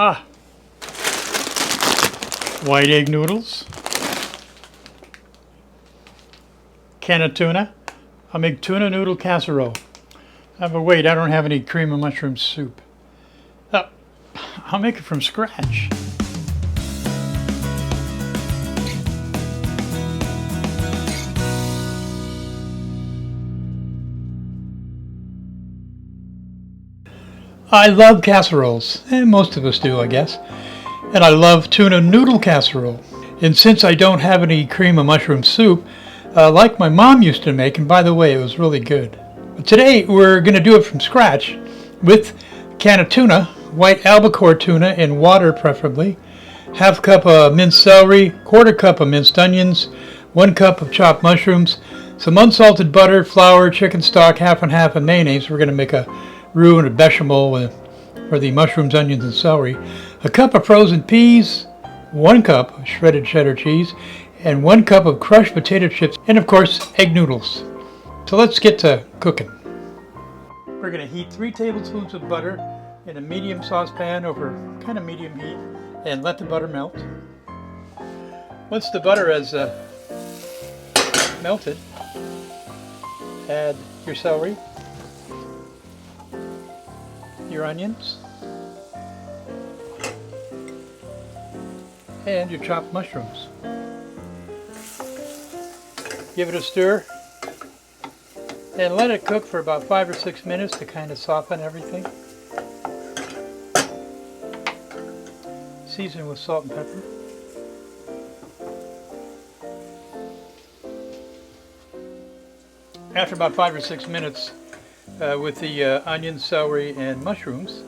Ah, white egg noodles, can of tuna. I'll make tuna noodle casserole. But wait, I don't have any cream of mushroom soup. I'll make it from scratch. I love casseroles, and most of us do, I guess. And I love tuna noodle casserole. And since I don't have any cream of mushroom soup, like my mom used to make, and by the way, it was really good. But today we're going to do it from scratch with a can of tuna, white albacore tuna in water preferably, half cup of minced celery, quarter cup of minced onions, 1 cup of chopped mushrooms, some unsalted butter, flour, chicken stock, half and half, and mayonnaise. We're going to make a roux and a bechamel for the mushrooms, onions, and celery. A cup of frozen peas, 1 cup of shredded cheddar cheese, and 1 cup of crushed potato chips, and of course, egg noodles. So let's get to cooking. We're going to heat 3 tablespoons of butter in a medium saucepan over kind of medium heat and let the butter melt. Once the butter has melted, add your celery, your onions, and your chopped mushrooms. Give it a stir and let it cook for about 5 or 6 minutes to kind of soften everything. Season with salt and pepper. After about 5 or 6 minutes, with the onions, celery, and mushrooms,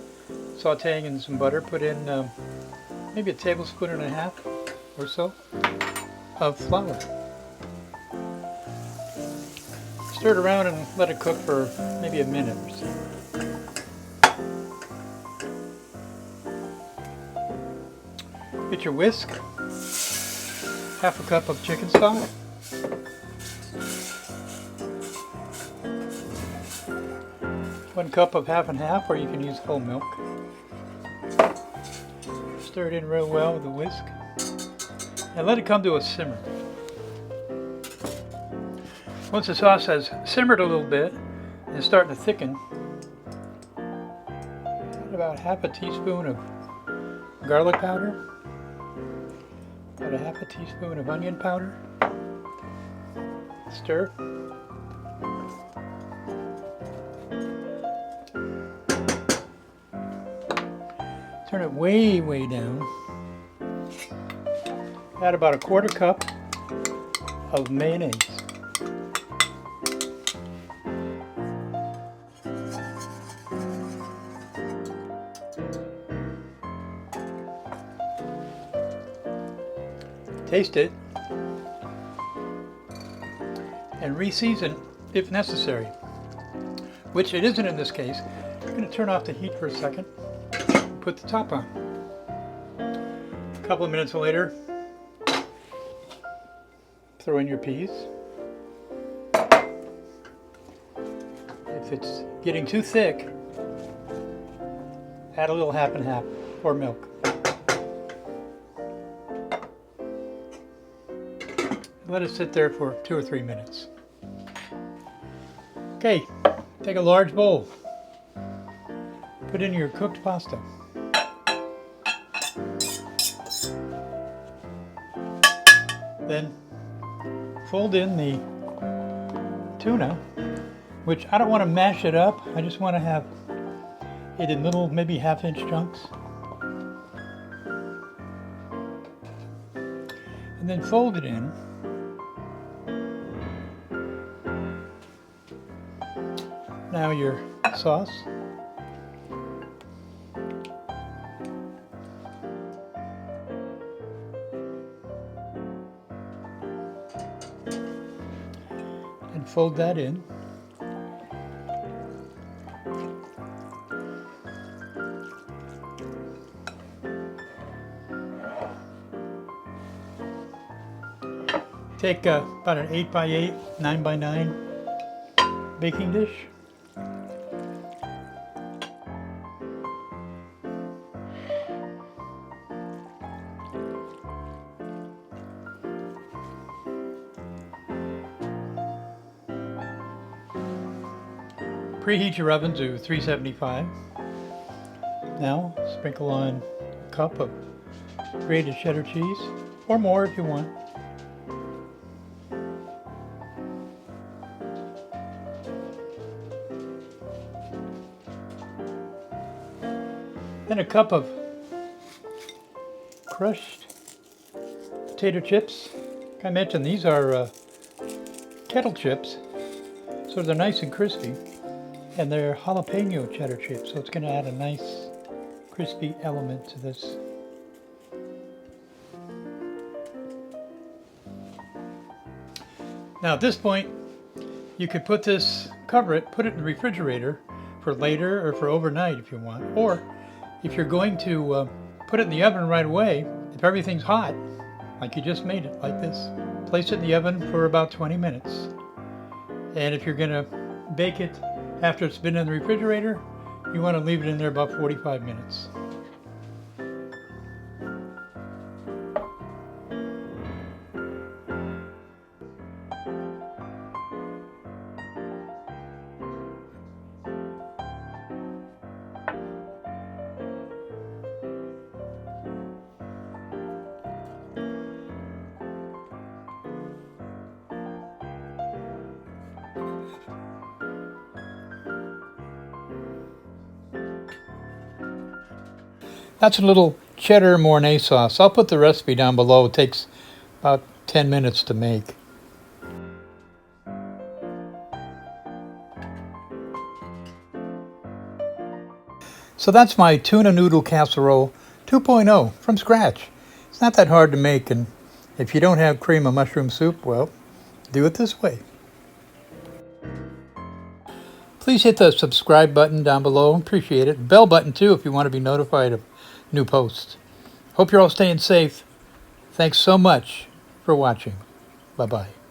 sauteing in some butter, put in maybe 1.5 tablespoons or so of flour. Stir it around and let it cook for maybe a minute or so. Get your whisk, half a cup of chicken stock, one cup of half and half, or you can use whole milk. Stir it in real well with a whisk and let it come to a simmer. Once the sauce has simmered a little bit and is starting to thicken, add about 1/2 teaspoon of garlic powder, about 1/2 teaspoon of onion powder. Stir. Turn it way down. Add about 1/4 cup of mayonnaise. Taste it and re-season if necessary, which it isn't in this case. I'm going to turn off the heat for a second. Put the top on. A couple of minutes later, throw in your peas. If it's getting too thick, add a little half and half or milk. Let it sit there for 2 or 3 minutes. Okay, take a large bowl. Put in your cooked pasta. Then fold in the tuna, which I don't want to mash it up. I just want to have it in little, maybe 1/2-inch chunks. And then fold it in. Now your sauce. And fold that in. Take about an 8x8, 9x9 baking dish. Preheat your oven to 375. Now sprinkle on a cup of grated cheddar cheese, or more if you want. Then a cup of crushed potato chips. Like I mentioned, these are Kettle chips, so they're nice and crispy. And they're jalapeno cheddar chips, so it's going to add a nice crispy element to this. Now at this point, you could put this, cover it, put it in the refrigerator for later or for overnight if you want. Or if you're going to put it in the oven right away, if everything's hot, like you just made it, like this, place it in the oven for about 20 minutes. And if you're going to bake it after it's been in the refrigerator, you want to leave it in there about 45 minutes. That's a little Cheddar Mornay sauce. I'll put the recipe down below. It takes about 10 minutes to make. So that's my Tuna Noodle Casserole 2.0 from scratch. It's not that hard to make, and if you don't have cream of mushroom soup, well, do it this way. Please hit the subscribe button down below. Appreciate it. Bell button too if you want to be notified of new posts. Hope you're all staying safe. Thanks so much for watching. Bye-bye.